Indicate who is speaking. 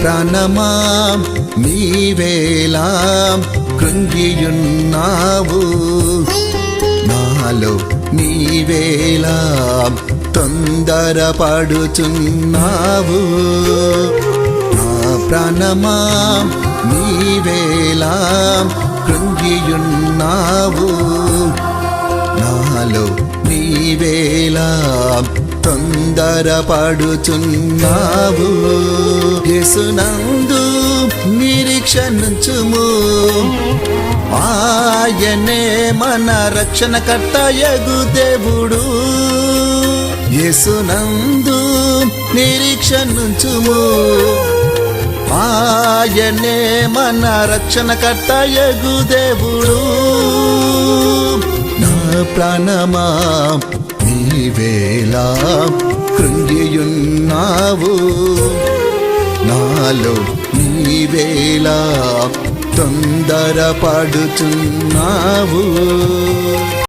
Speaker 1: ప్రాణమా నీవేలా కృంగియున్నావు, నాలో నీవేలా తొందరపడుచున్నావు. నా ప్రాణమా నీవేలా కృంగియున్నావు, నాలో నీవేలా తొందరపడుచున్నావు. యేసునందు నిరీక్షణుంచుము, ఆయనే మన రక్షణకర్తయగు దేవుడు. యేసునందు నిరీక్షణుంచుము, ఆయనే మన రక్షణకర్తయగు దేవుడు. నా ప్రాణమా నీవేలా కృంగియున్నావు, నాలో నీవేలా తొందరపడుచున్నావు.